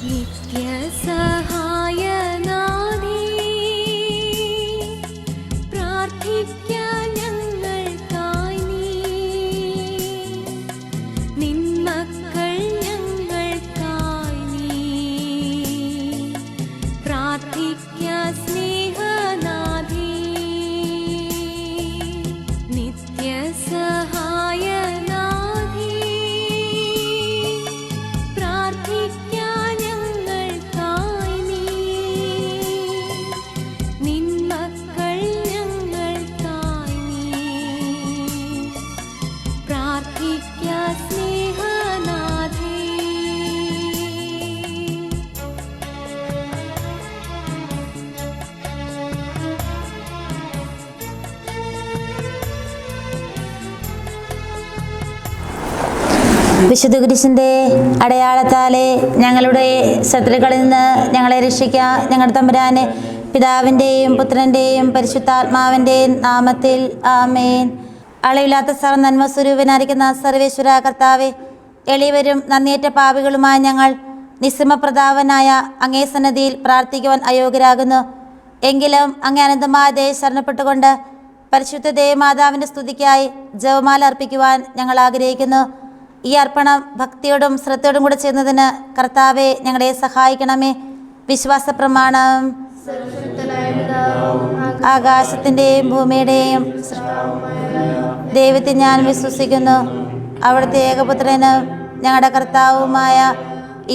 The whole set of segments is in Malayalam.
നിത്യസഹായനാഥേ, പ്രാർത്ഥിക്കാൻ ഞങ്ങൾക്കായി നീ. നിൻ മക്കൾ ഞങ്ങൾക്കായി നീ പ്രാർത്ഥിക്കാൻ സ്നേഹനാഥേ. നിത്യസഹായനാഥേ, പ്രാർത്ഥിക്കാൻ ഞങ്ങൾക്കായി നീ. നിൻ മക്കൾ ഞങ്ങൾക്കായി നീ പ്രാർത്ഥിക്കാൻ സ്നേഹനാഥേ. വിശുദ്ധ കുരിശിൻ്റെ അടയാളത്താലെ ഞങ്ങളുടെ ശത്രുക്കളിൽ നിന്ന് ഞങ്ങളെ രക്ഷിക്കുക. ഞങ്ങളുടെ തമ്പുരാനെ, പിതാവിൻ്റെയും പുത്രൻ്റെയും പരിശുദ്ധാത്മാവിൻ്റെയും നാമത്തിൽ ആമേൻ. അളവില്ലാത്ത നന്മ സ്വരൂപനായിരിക്കുന്ന സർവേശ്വര കർത്താവെ, എളിയവരും നന്ദിയേറ്റ പാപികളുമായ ഞങ്ങൾ നിസ്സമപ്രതാപനായ അങ്ങേ സന്നദ്ധിയിൽ പ്രാർത്ഥിക്കുവാൻ അയോഗ്യരാകുന്നു. എങ്കിലും അങ്ങേ അനന്തമായ ദയ ശരണപ്പെട്ടുകൊണ്ട് പരിശുദ്ധ ദേവമാതാവിൻ്റെ സ്തുതിക്കായി ജപമാല അർപ്പിക്കുവാൻ ഞങ്ങൾ ആഗ്രഹിക്കുന്നു. ഈ അർപ്പണം ഭക്തിയോടും ശ്രദ്ധയോടും കൂടെ ചെയ്യുന്നതിന് കർത്താവെ ഞങ്ങളെ സഹായിക്കണമേ. വിശ്വാസ പ്രമാണം. ആകാശത്തിൻ്റെയും ഭൂമിയുടെയും ദൈവത്തെ ഞാൻ വിശ്വസിക്കുന്നു. അവിടുത്തെ ഏകപുത്രനും ഞങ്ങളുടെ കർത്താവുമായ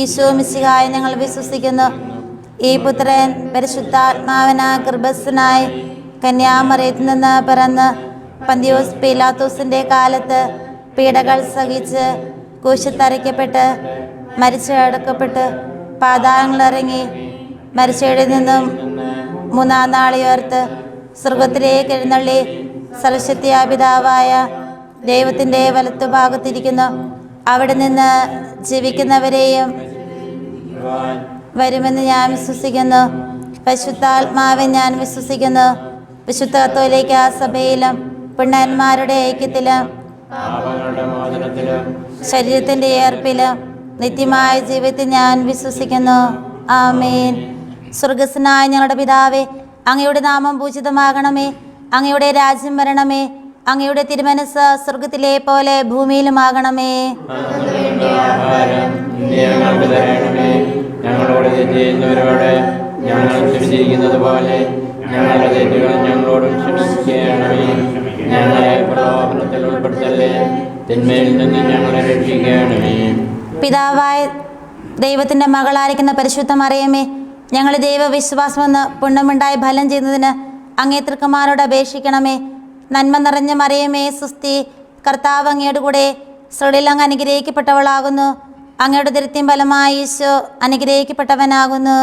ഈശോ മിശിഹായെ ഞങ്ങൾ വിശ്വസിക്കുന്നു. ഈ പുത്രൻ പരിശുദ്ധാത്മാവിനാൽ ഗർഭസ്ഥനായി കന്യാമറിയത്തിൽ നിന്ന് പിറന്ന് പന്തിയോസ് പീലാത്തോസിൻ്റെ കാലത്ത് പീഡകൾ സഹിച്ച് ക്രൂശിൽ മരിച്ചടക്കപ്പെട്ട് പാതാളങ്ങളിറങ്ങി മരിച്ചവരിൽ നിന്നും മൂന്നാം നാൾ ഉയർത്ത് സ്വർഗത്തിലേക്ക് എഴുന്നള്ളി സർവശക്തിയായ പിതാവായ ദൈവത്തിൻ്റെ വലത്തുഭാഗത്തിരിക്കുന്നു. അവിടെ നിന്ന് ജീവിക്കുന്നവരെയും വരുമെന്ന് ഞാൻ വിശ്വസിക്കുന്നു. പരിശുദ്ധാത്മാവെ ഞാൻ വിശ്വസിക്കുന്നു. വിശുദ്ധ കത്തോലിക്ക സഭയിലും പുണ്യന്മാരുടെ ഐക്യത്തിലും ശരീരത്തിൻ്റെ ഏർപ്പിലും നിത്യമായ ജീവിതത്തിൽ ഞാൻ വിശ്വസിക്കുന്നു. ആമേൻ. സ്വർഗസ്വനായ ഞങ്ങളുടെ പിതാവേ, അങ്ങയുടെ നാമം പൂജിതമാകണമേ. അങ്ങയുടെ രാജ്യം വരണമേ. അങ്ങയുടെ തിരുമനസ് സ്വർഗത്തിലെ പോലെ ഭൂമിയിലുമാകണമേ. ഞങ്ങളോട് ചെയ്യുന്നവരോട് ഞങ്ങൾ ക്ഷമിച്ചിരിക്കുന്നത് പോലെ ഞങ്ങളുടെ തെറ്റുകൾ ഞങ്ങളോടും ക്ഷമിക്കണമേ. ഞങ്ങളെ പ്രലോഭനത്തിൽ ഉൾപ്പെടുത്തല്ലേ, തിന്മയിൽ നിന്ന് ഞങ്ങളെ രക്ഷിക്കണമേ. പിതാവായ ദൈവത്തിൻ്റെ മകളായിരിക്കുന്ന പരിശുദ്ധ മറിയമേ, ഞങ്ങൾ ദൈവവിശ്വാസമെന്ന് പുണ്യമുണ്ടായി ഫലം ചെയ്യുന്നതിന് അങ്ങേ തൃക്കന്മാരോട് അപേക്ഷിക്കണമേ. നന്മ നിറഞ്ഞ മറിയമേ സുസ്തി, കർത്താവ് അങ്ങയുടെ കൂടെ, സ്ത്രീകളിൽ അങ്ങ് അനുഗ്രഹിക്കപ്പെട്ടവളാകുന്നു. അങ്ങയുടെ ദരിദ്രം ഫലമായി ഈശോ അനുഗ്രഹിക്കപ്പെട്ടവനാകുന്നു.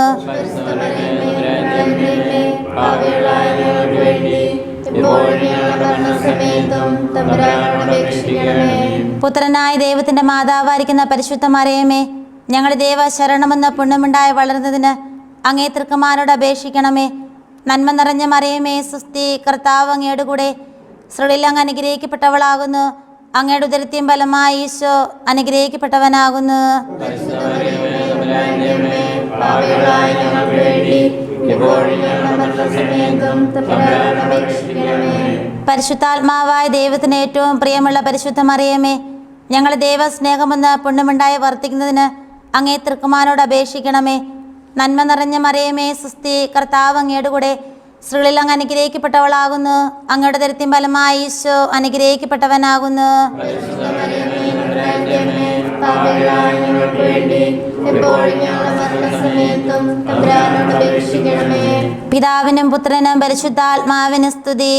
പുത്രനായ ദൈവത്തിൻ്റെ മാതാവായിരിക്കുന്ന പരിശുദ്ധ മറിയമേ, ഞങ്ങളുടെ ദൈവ ശരണമെന്ന പുണ്യമുണ്ടായി വളരുന്നതിന് അങ്ങേ തൃക്കന്മാരോട് അപേക്ഷിക്കണമേ. നന്മ നിറഞ്ഞ മറിയമേ സുസ്തി, കർത്താവ് അങ്ങയുടെ കൂടെ, സ്ത്രീകളിൽ അങ്ങ് അനുഗ്രഹിക്കപ്പെട്ടവളാകുന്നു. അങ്ങയുടെ ഉദരത്തിൻ ഫലമായി ഈശോ അനുഗ്രഹിക്കപ്പെട്ടവനാകുന്നു. പരിശുദ്ധാത്മാവായ ദൈവത്തിന് ഏറ്റവും പ്രിയമുള്ള പരിശുദ്ധ മറിയമേ, ഞങ്ങൾ ദൈവസ്നേഹമെന്ന് പുണ്യമുണ്ടായി വർത്തിക്കുന്നതിന് അങ്ങേ തൃക്കന്മാരോട് അപേക്ഷിക്കണമേ. നന്മ നിറഞ്ഞ മറിയമേ സുസ്തി, കർത്താവ് അങ്ങയുടെ കൂടെ, സ്ത്രീകളിൽ അങ്ങ് അനുഗ്രഹിക്കപ്പെട്ടവളാകുന്നു. അങ്ങയുടെ ഉദരത്തിൻ ഫലമായി ഈശോ അനുഗ്രഹിക്കപ്പെട്ടവനാകുന്നു. പിതാവിനും പുത്രനും പരിശുദ്ധാത്മാവിനും സ്തുതി.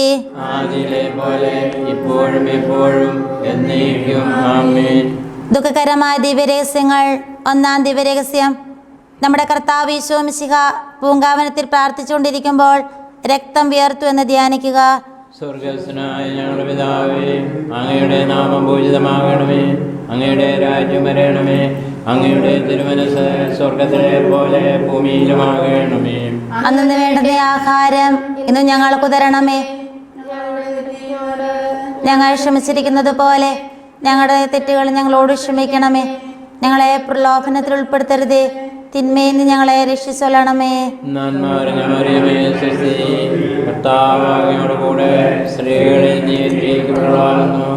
ദുഃഖകരമായ ദിവ്യരഹസ്യങ്ങൾ. ഒന്നാം ദിവ്യരഹസ്യം. നമ്മുടെ കർത്താവ് ഈശോ മിശിഹ പൂങ്കാവനത്തിൽ പ്രാർത്ഥിച്ചുകൊണ്ടിരിക്കുമ്പോൾ രക്തം വിയർത്തു എന്ന് ധ്യാനിക്കുക. സ്വർഗസ്വനായ ഞങ്ങളുടെ പിതാവേ, അങ്ങയുടെ നാമം പൂജിതമാകണമേ. അങ്ങയുടെ രാജ്യം വരണമേ. അങ്ങയുടെ തിരുമനസ് സ്വർഗത്തിലെ പോലെ ഭൂമിയിലുമാകണമേ. അന്നു വേണ്ടുന്ന ആഹാരം ഇന്ന് ഞങ്ങൾക്ക് തരണമേ. ഞങ്ങൾ ക്ഷമിച്ചിരിക്കുന്നത് പോലെ ഞങ്ങളുടെ തെറ്റുകൾ ഞങ്ങളോട് ക്ഷമിക്കണമേ. ഞങ്ങളെ പ്രലോഭനത്തിൽ ഉൾപ്പെടുത്തരുതേ, തിന്മയിൽ നിന്ന് ഞങ്ങളെ രക്ഷിച്ചൊല്ലണമേ. നന്മ നിറഞ്ഞ മറിയമേ സ്വസ്തി, കർത്താവ് അങ്ങയോട് കൂടെ സ്ത്രീകളിൽ നീ അനുഗ്രഹിക്കപ്പെട്ടവളാകുന്നു.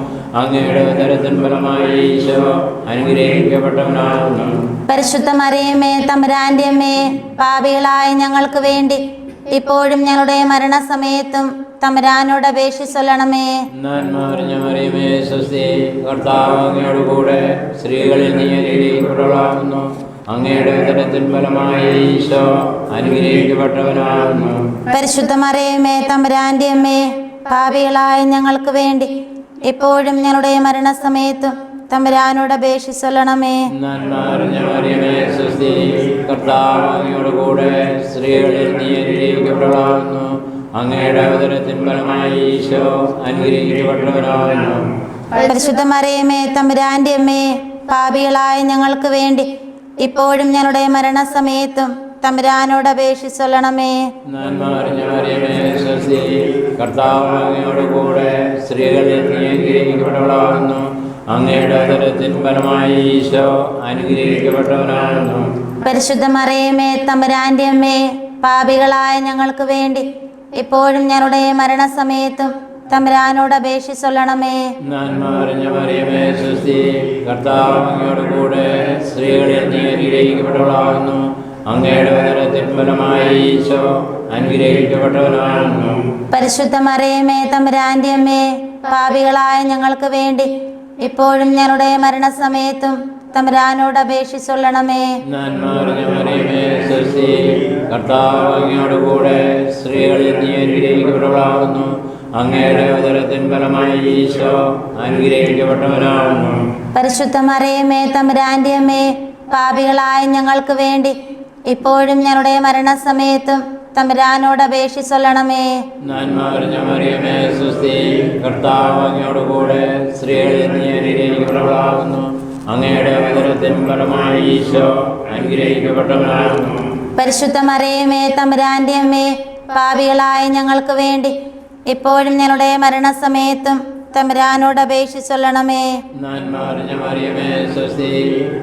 അങ്ങയുടെ ഉദരത്തിൻ ഫലമായി ഈശോ അനുഗ്രഹിക്കപ്പെട്ടവനാകുന്നു. പരിശുദ്ധ മറിയമേ തമ്പുരാന്റെ അമ്മേ, പാപികളായ ഞങ്ങൾക്ക് വേണ്ടി ഇപ്പോഴും ഞങ്ങളുടെ മരണസമയത്തും തമ്പുരാനോട് അപേക്ഷിച്ചൊല്ലണമേ. നന്മ നിറഞ്ഞ മറിയമേ സ്വസ്തി, കർത്താവ് അങ്ങയോട് കൂടെ സ്ത്രീകളിൽ നീ അനുഗ്രഹിക്കപ്പെട്ടവളാകുന്നു. അങ്ങയുടെ ഉദരത്തിൻ ഫലമായി ഈശോ അനുഗ്രഹിക്കപ്പെട്ടവനാകുന്നു. പരിശുദ്ധ മറിയമേ തമ്പുരാന്റെ അമ്മേ, പാപികളായ ഞങ്ങൾക്ക് വേണ്ടി ഇപ്പോഴും ഞങ്ങളുടെ മരണസമയത്തും തമ്പുരാനോട് അപേക്ഷിച്ചൊല്ലണമേ. നന്മ നിറഞ്ഞ മറിയമേ സ്വസ്തി, കർത്താവ് അങ്ങയോട് കൂടെ സ്ത്രീകളിൽ നീ അനുഗ്രഹിക്കപ്പെട്ടവളാകുന്നു. അങ്ങയുടെ ഉദരത്തിൻ ഫലമായി ഈശോ അനുഗ്രഹിക്കപ്പെട്ടവനാകുന്നു. പരിശുദ്ധ മറിയമേ തമ്പുരാന്റെ അമ്മേ, പാപികളായ ഞങ്ങൾക്ക് വേണ്ടി ഇപ്പോഴും ഞങ്ങളുടെ മരണസമയത്തും തമ്പുരാനോട് അപേക്ഷിച്ചൊല്ലണമേ. നന്മ നിറഞ്ഞ മറിയമേ സ്വസ്തി, കർത്താവ് അങ്ങയോട് കൂടെ സ്ത്രീകളിൽ നീ അനുഗ്രഹിക്കപ്പെട്ടവളാകുന്നു. അങ്ങയുടെ ഉദരത്തിൻ ഫലമായി ഈശോ അനുഗ്രഹിക്കപ്പെട്ടവനാകുന്നു. പരിശുദ്ധ മറിയമേ തമ്പുരാന്റെ അമ്മേ, പാപികളായ ഞങ്ങൾക്ക് വേണ്ടി ഇപ്പോഴും ഞങ്ങളുടെ മരണസമയത്തും തമ്പുരാനോട് അപേക്ഷിച്ചൊല്ലണമേ. നന്മ നിറഞ്ഞ മറിയമേ സ്വസ്തി, കർത്താവ് അങ്ങയോട് കൂടെ സ്ത്രീകളിൽ നീ അനുഗ്രഹിക്കപ്പെട്ടവളാകുന്നു. അങ്ങയുടെ ഉദരത്തിൻ ഫലമായി ഈശോ അനുഗ്രഹിക്കപ്പെട്ടവനാകുന്നു. പരിശുദ്ധ മറിയമേ തമ്പുരാന്റെ അമ്മേ, പാപികളായ ഞങ്ങൾക്ക് വേണ്ടി ഇപ്പോഴും ഞങ്ങളുടെ മരണസമയത്തും തമ്പുരാനോട് അപേക്ഷിച്ചൊല്ലണമേ. നന്മ നിറഞ്ഞ മറിയമേ സ്വസ്തി, കർത്താവ് അങ്ങയോട് കൂടെ സ്ത്രീകളിൽ നീ അനുഗ്രഹിക്കപ്പെട്ടവളാകുന്നു. അങ്ങയുടെ ഉദരത്തിൻ ഫലമായി ഈശോ അനുഗ്രഹിക്കപ്പെട്ടവനാകുന്നു. പരിശുദ്ധ മറിയമേ തമ്പുരാന്റെ അമ്മേ, പാപികളായ ഞങ്ങൾക്ക് വേണ്ടി ഇപ്പോഴും ഞങ്ങളുടെ മരണസമയത്തും തമ്പുരാനോട് അപേക്ഷിച്ചൊല്ലണമേ. നന്മ നിറഞ്ഞ മറിയമേ സ്വസ്തി, കർത്താവ് അങ്ങയോട് കൂടെ സ്ത്രീകളിൽ നീ അനുഗ്രഹിക്കപ്പെട്ടവളാകുന്നു. അങ്ങയുടെ ഉദരത്തിൻ ഫലമായി ഈശോ അനുഗ്രഹിക്കപ്പെട്ടവനാകുന്നു. പരിശുദ്ധ മറിയമേ തമ്പുരാന്റെ അമ്മേ, പാപികളായ ഞങ്ങൾക്ക് വേണ്ടി ഇപ്പോഴും ഞങ്ങളുടെ മരണസമയത്തും തമ്പുരാനോട് അപേക്ഷിച്ചൊല്ലണമേ. നന്മ നിറഞ്ഞ മറിയമേ സ്വസ്തി,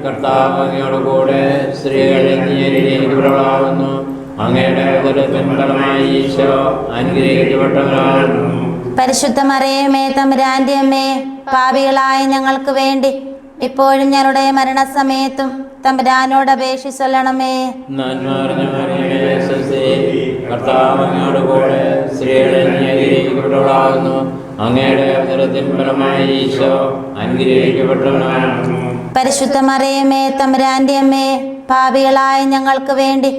കർത്താവ് അങ്ങയോട് കൂടെ സ്ത്രീകളിൽ നീ അനുഗ്രഹിക്കപ്പെട്ടവളാകുന്നു. അങ്ങയുടെ ഉദരത്തിൻ ഫലമായി ഈശോ അനുഗ്രഹിക്കപ്പെട്ടവനാകുന്നു. പരിശുദ്ധ മറിയമേ തമ്പുരാന്റെ അമ്മേ, പാപികളായ ഞങ്ങൾക്ക് വേണ്ടി ഇപ്പോഴും ഞങ്ങളുടെ മരണസമയത്തും തമ്പുരാനോട് അപേക്ഷിച്ചൊല്ലണമേ. നന്മ നിറഞ്ഞ മറിയമേ സ്വസ്തി, കർത്താവ് അങ്ങയോട് കൂടെ സ്ത്രീകളിൽ നീ അനുഗ്രഹിക്കപ്പെട്ടവളാകുന്നു. അങ്ങയുടെ ഉദരത്തിൻ ഫലമായി ഈശോ അനുഗ്രഹിക്കപ്പെട്ടവനാകുന്നു. പരിശുദ്ധ മറിയമേ തമ്പുരാന്റെ അമ്മേ, പാപികളായ ഞങ്ങൾക്ക് വേണ്ടി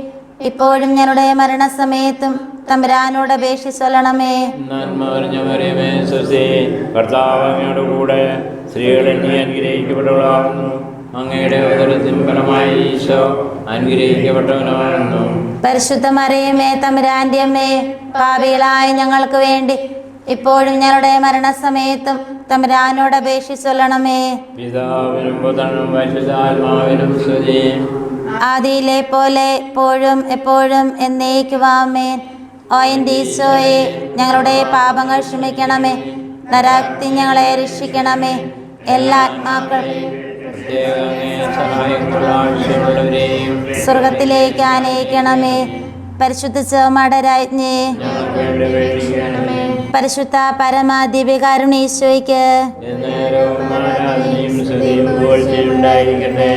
ഇപ്പോഴും ഞങ്ങളുടെ മരണസമയത്തും തമ്പുരാനോട് അപേക്ഷിച്ചൊല്ലണമേ. നന്മ നിറഞ്ഞ മറിയമേ സ്വസ്തി, കർത്താവ് അങ്ങയോട് കൂടെ സ്ത്രീകളിൽ നീ അനുഗ്രഹിക്കപ്പെട്ടവളാകുന്നു. അങ്ങയുടെ ഉദരത്തിൻ ഫലമായി ഈശോ അനുഗ്രഹിക്കപ്പെട്ടവനാകുന്നു. പരിശുദ്ധ മറിയമേ തമ്പുരാന്റെ അമ്മേ, പാപികളായ ഞങ്ങൾക്ക് വേണ്ടി ഇപ്പോഴും ഞങ്ങളുടെ മരണസമയത്തും തമ്പുരാനോട് അപേക്ഷിച്ചൊല്ലണമേ. പിതാവിനും പുത്രനും പരിശുദ്ധാത്മാവിനും സ്തുതി. ആദിയിലെ പോലെ ഇപ്പോഴും എപ്പോഴും എന്നേക്കും ആമേൻ. ഓ എൻ്റെ ഈശോയെ, ഞങ്ങളുടെ പാപങ്ങൾ ക്ഷമിക്കണമേ. നരകത്തിൽ ഞങ്ങളെ രക്ഷിക്കണമേ. എല്ലാ ആത്മാക്കളും പ്രത്യേകം അങ്ങേ സഹായമുള്ള ആവശ്യമുള്ളവരെയും സ്വർഗത്തിലേക്ക് ആനയിക്കണമേ. പരിശുദ്ധ ചുമട രാജ്ഞി, ഞങ്ങൾക്ക് വേണ്ടി അപേക്ഷിക്കണമേ. പരിശുദ്ധ പരമാദിവ്യകാരുണ്യ എന്നേരവും ആരാധനയും സ്തുതിയും പുകഴ്ചയും ഉണ്ടായിരിക്കട്ടെ.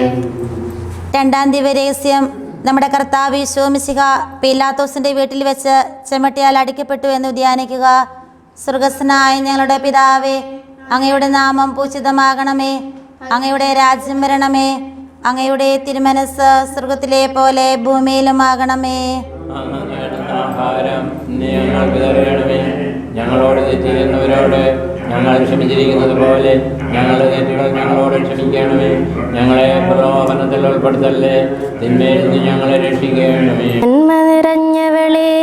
രണ്ടാം ദിവ്യരഹസ്യം. നമ്മുടെ കർത്താവ് ഈശോ മിശിഹ പീലാത്തോസിന്റെ വീട്ടിൽ വെച്ച് ചെമ്മട്ടിയാൽ അടിക്കപ്പെട്ടു എന്ന് ധ്യാനിക്കുക. സ്വർഗസ്ഥനായ ഞങ്ങളുടെ പിതാവേ, അങ്ങയുടെ നാമം പൂജിതമാകണമേ. അങ്ങയുടെ രാജ്യം വരണമേ. അങ്ങയുടെ തിരുമനസ് സ്വർഗത്തിലെ പോലെ ഭൂമിയിലുമാകണമേ. അങ്ങ് നേടുന്ന ആഹാരം നീ ഞങ്ങൾക്ക് തരണമേ. ഞങ്ങളോട് തെറ്റ് ചെയ്യുന്നവരോട് ഞങ്ങൾ ക്ഷമിച്ചിരിക്കുന്നത് പോലെ ഞങ്ങളുടെ തെറ്റുകൾ ഞങ്ങളോട് ക്ഷമിക്കണമേ. ഞങ്ങളെ പ്രലോഭനത്തിൽ ഉൾപ്പെടുത്തല്ലേ, തിന്മയിൽ നിന്ന് ഞങ്ങളെ രക്ഷിക്കണമേ. നന്മ നിറഞ്ഞവളേ,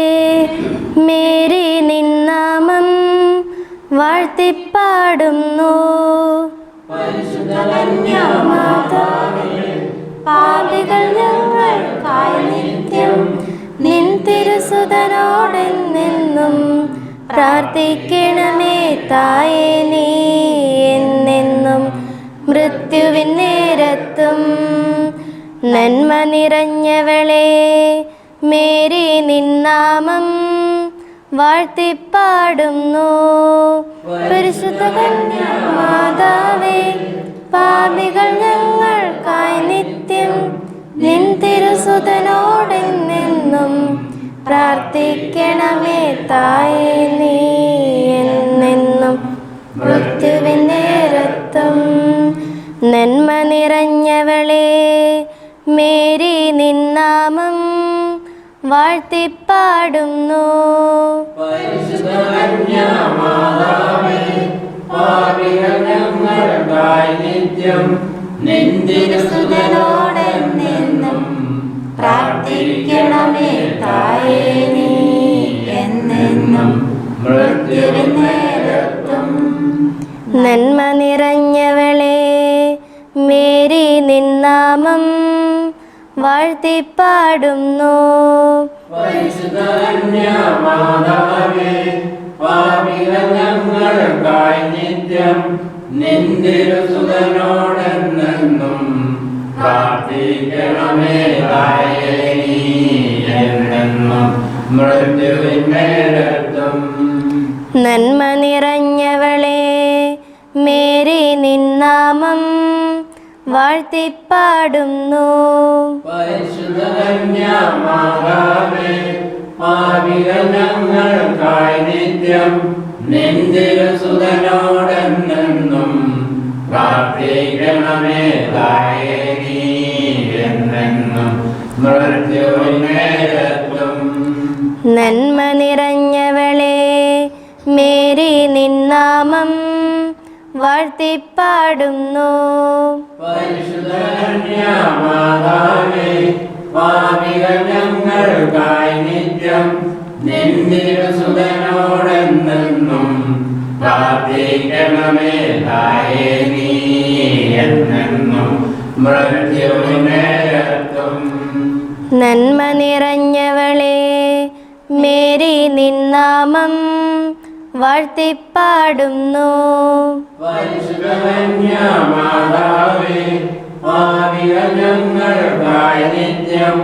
മേരി നിന്നാമം വാഴ്ത്തിപ്പാടുന്നു. പാപികൾ ഞങ്ങൾക്കായി നിത്യം നിൻ തിരുസുതനോടെന്നെന്നും പ്രാർത്ഥിക്കണമേ തായേ. നീ എന്നെന്നും മൃത്യുവിൻ നേരത്തും നന്മ നിറഞ്ഞവളെ മേരി നിന്നാമം വാഴ്ത്തിപ്പാടുന്നു. പരിശുദ്ധ കന്യാമാതാവേ, പാപികൾ ഞങ്ങൾക്കായി നിത്യം നിൻ തിരുസുതനോടെന്നെന്നും പ്രാർത്ഥിക്കണമേ തായേ. നീ എന്നെന്നും മൃത്യുവിൻ നേരത്തും നന്മ നിറഞ്ഞവളെ മേരി നിന്നാമം വാഴ്ത്തിപ്പാടുന്നു. പരിശുദ്ധ കന്യാമാതാവേ, പാപികൾ ഞങ്ങൾക്കായി നിത്യം നിൻ തിരുസുതനോടെന്നെന്നും പ്രാർത്ഥിക്കണമേ തായേ. നീ എന്നെന്നും മൃത്യുവിൻ നേരത്തും നന്മ നിറഞ്ഞവളെ മേരി നിന്നാമം വാഴ്ത്തിപ്പാടുന്നു. പരിശുദ്ധ കന്യാമാതാവേ, പാപികൾ ഞങ്ങൾക്കായി നിത്യം നിൻ തിരുസുതനോടെന്നെന്നും പ്രാർത്ഥിക്കണമേ തായേ. നീ എന്നെന്നും മൃത്യുവിൻ നേരത്തും നന്മ നിറഞ്ഞവളെ മേരി നിന്നാമം വാഴ്ത്തിപ്പാടുന്നു. പരിശുദ്ധ കന്യാമാതാവേ, പാപികൾ ഞങ്ങൾക്കായി നിത്യം നിൻ തിരുസുതനോടെന്നെന്നും പ്രാർത്ഥിക്കണമേ തായേ. നീ എന്നെന്നും മൃത്യുവിൻ നേരത്തും നന്മ നിറഞ്ഞവളെ മേരി നിന്നാമം വാഴ്ത്തിപ്പാടുന്നു. പരിശുദ്ധ കന്യാമാതാവേ, പാപികൾ ഞങ്ങൾക്കായി നിത്യം നിൻ തിരുസുതനോടെന്നെന്നും പ്രാർത്ഥിക്കണമേ തായേ. നീ എന്നെന്നും മൃത്യുവിൻ നേരത്തും നന്മ നിറഞ്ഞവളെ മേരി നിന്നാമം വാഴ്ത്തിപ്പാടുന്നു. പരിശുദ്ധ കന്യാമാതാവേ, പാപികൾ ഞങ്ങൾക്കായി നിത്യം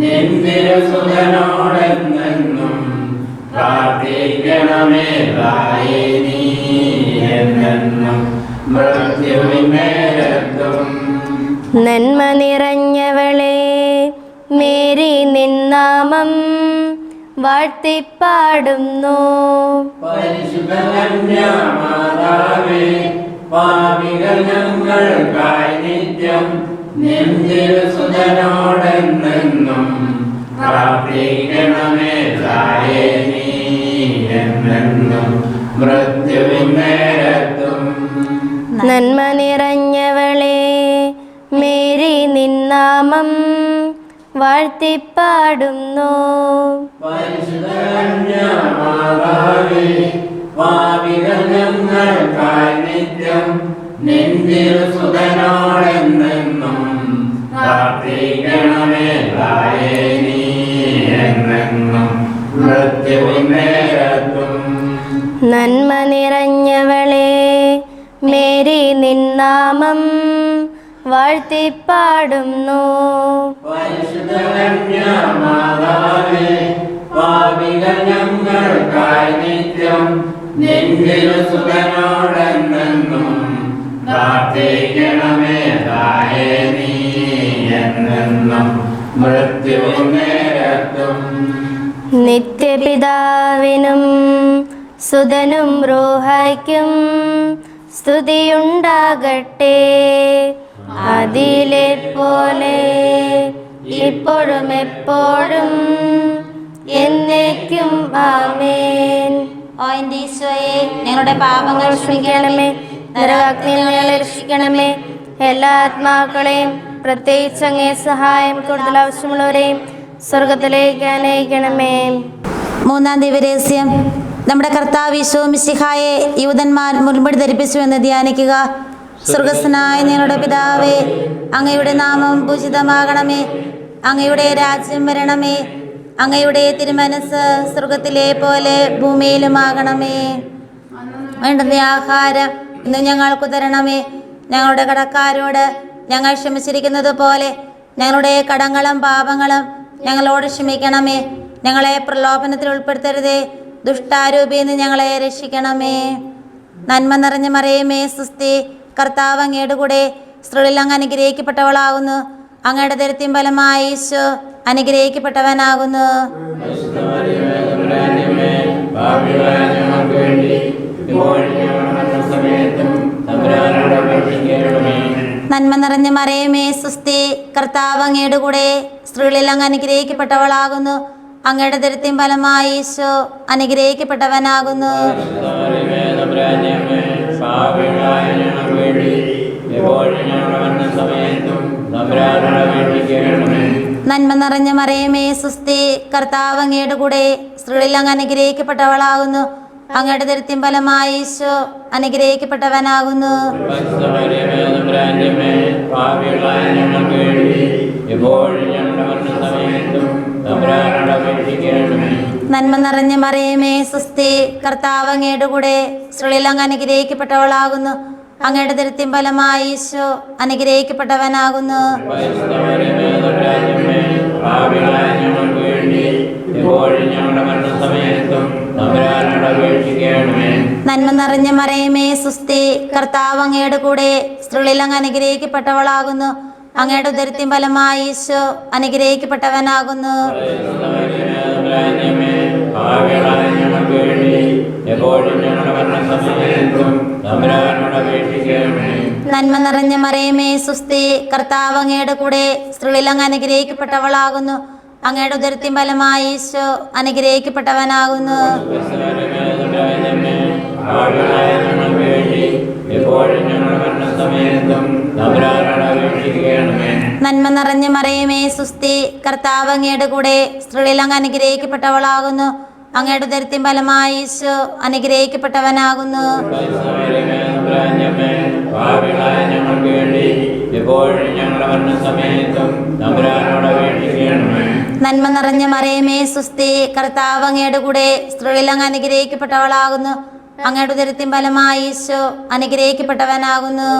നിൻ തിരുസുതനോടെന്നെന്നും പ്രാർത്ഥിക്കണമേ തായേ. നീ എന്നെന്നും മൃത്യുവിൻ നേരത്തും നന്മ നിറഞ്ഞവളെ മേരി നിന്നാമം വാഴ്ത്തിപ്പാടുന്നു. പരിശുദ്ധ കന്യാമാതാവേ, പാപികൾ ഞങ്ങൾക്കായി നിത്യം നിൻ തിരുസുതനോടെന്നെന്നും പ്രാർത്ഥിക്കണമേ തായേ. നീ എന്നെന്നും മൃത്യുവിൻ നേരത്തും നന്മ നിറഞ്ഞവളെ മേരി നിന്നാമം വാഴ്ത്തിപ്പാടുന്നു. പരിശുദ്ധ കന്യാമാതാവേ, പാപികൾ ഞങ്ങൾക്കായി നിത്യം നിൻ തിരുസുതനോടെന്നെന്നും പ്രാർത്ഥിക്കണമേ തായേ. നീ എന്നെന്നും മൃത്യുവിൻ നേരത്തും നന്മ നിറഞ്ഞവളെ മേരി നിന്നാമം വാഴ്ത്തിപ്പാടുന്നു. പരിശുദ്ധ കന്യാമാതാവേ, പാപികൾ ഞങ്ങൾക്കായി നിത്യം നിൻ തിരുസുതനോടെന്നെന്നും പ്രാർത്ഥിക്കണമേ തായേ. നീ എന്നെന്നും മൃത്യുവിൻ നേരത്തും നിത്യപിതാവിനും സുതനും റൂഹായ്ക്കും സ്തുതിയുണ്ടാകട്ടെ. അതിലെ പോലെ ഇപ്പോഴും എപ്പോഴും എന്നേക്കും ആമേൻ. ഓ എൻ്റെ ഈശോയെ, ഞങ്ങളുടെ പാപങ്ങൾ ക്ഷമിക്കണമേ, നരകാഗ്നിയിൽ ഞങ്ങളെ രക്ഷിക്കണമേ. എല്ലാ ആത്മാക്കളെയും പ്രത്യേകിച്ച് അങ്ങേ സഹായം കൂടുതൽ ആവശ്യമുള്ളവരെയും സ്വർഗത്തിലേക്ക് അനയിക്കണമേ. മൂന്നാം ദിവരഹസ്യം. നമ്മുടെ കർത്താവ് ഈശോ മിശിഹായെ യൂതന്മാർ മുൾമുടി ധരിപ്പിച്ചു എന്ന് ധ്യാനിക്കുക. സ്വർഗസ്ഥനായ ഞങ്ങളുടെ പിതാവേ, അങ്ങയുടെ നാമം പൂജിതമാകണമേ. അങ്ങയുടെ രാജ്യം വരണമേ. അങ്ങയുടെ തിരുമനസ് സ്വർഗത്തിലെ പോലെ ഭൂമിയിലുമാകണമേ. വേണ്ടുന്ന ആഹാരം ഇന്ന് ഞങ്ങൾക്ക് തരണമേ. ഞങ്ങളുടെ കടക്കാരോട് ഞങ്ങൾ ക്ഷമിച്ചിരിക്കുന്നത് പോലെ ഞങ്ങളുടെ കടങ്ങളും പാപങ്ങളും ഞങ്ങളോട് ക്ഷമിക്കണമേ. ഞങ്ങളെ പ്രലോഭനത്തിൽ ഉൾപ്പെടുത്തരുതേ, ദുഷ്ടാരൂപിയിൽ നിന്ന് ഞങ്ങളെ രക്ഷിക്കണമേ. നന്മ നിറഞ്ഞ മറിയമേ സുസ്തി, കർത്താവ് അങ്ങയുടെ കൂടെ, സ്ത്രീകളിൽ അങ്ങ് അനുഗ്രഹിക്കപ്പെട്ടവളാകുന്നു. അങ്ങയുടെ ദരിദ്രം ഫലമായി ഈശോ അനുഗ്രഹിക്കപ്പെട്ടവനാകുന്നു. നന്മ നിറഞ്ഞ മറിയമേ സുസ്തി, കർത്താവ് അങ്ങയുടെ കൂടെ, സ്ത്രീകളിൽ അങ്ങ് അനുഗ്രഹിക്കപ്പെട്ടവളാകുന്നു. അങ്ങയുടെ ദരിദ്രം ഫലമായി ഈശോ അനുഗ്രഹിക്കപ്പെട്ടവനാകുന്നു. നന്മ നിറഞ്ഞ മറിയമേ സുസ്തി, കർത്താവ് അങ്ങയുടെ കൂടെ, സ്ത്രീകളിൽ അങ്ങ് അനുഗ്രഹിക്കപ്പെട്ടവളാകുന്നു. അങ്ങയുടെ ദരിദ്രം ഫലമായി ഈശോ അനുഗ്രഹിക്കപ്പെട്ടവനാകുന്നു. നന്മ നിറഞ്ഞ മറിയമേ സുസ്തി, കർത്താവ് അങ്ങയുടെ കൂടെ, സ്ത്രീകളിൽ അങ്ങ് അനുഗ്രഹിക്കപ്പെട്ടവളാകുന്നു. അങ്ങയുടെ ദരിദ്രം ഫലമായി ഈശോ അനുഗ്രഹിക്കപ്പെട്ടവനാകുന്നു. നന്മ നിറഞ്ഞ മറിയമേ സുസ്തി, കർത്താവ് അങ്ങയുടെ കൂടെ, സ്ത്രീകളിൽ അങ്ങ് അനുഗ്രഹിക്കപ്പെട്ടവളാകുന്നു. അങ്ങയുടെ ദരിദ്രം ഫലമായി ഈശോ അനുഗ്രഹിക്കപ്പെട്ടവനാകുന്നു. നന്മ നിറഞ്ഞ മറിയമേ സുസ്തി, കർത്താവ് അങ്ങയുടെ കൂടെ, സ്ത്രീകളിൽ അങ്ങ് അനുഗ്രഹിക്കപ്പെട്ടവളാകുന്നു. അങ്ങയുടെ ദരിദ്രം ഫലമായി ഈശോ അനുഗ്രഹിക്കപ്പെട്ടവനാകുന്നു. നന്മ നിറഞ്ഞ മറിയമേ സുസ്തി, കർത്താവ് അങ്ങയുടെ കൂടെ, സ്ത്രീകളിൽ അങ്ങ് അനുഗ്രഹിക്കപ്പെട്ടവളാകുന്നു. അങ്ങയുടെ ദരിദ്രം ഫലമായി ഈശോ അനുഗ്രഹിക്കപ്പെട്ടവനാകുന്നു. നന്മ നിറഞ്ഞ മറിയമേ സുസ്തി, കർത്താവ് അങ്ങയുടെ കൂടെ, സ്ത്രീകളിൽ അങ്ങ് അനുഗ്രഹിക്കപ്പെട്ടവളാകുന്നു. അങ്ങയുടെ ദരിദ്രം ഫലമായി ഈശോ അനുഗ്രഹിക്കപ്പെട്ടവനാകുന്നു.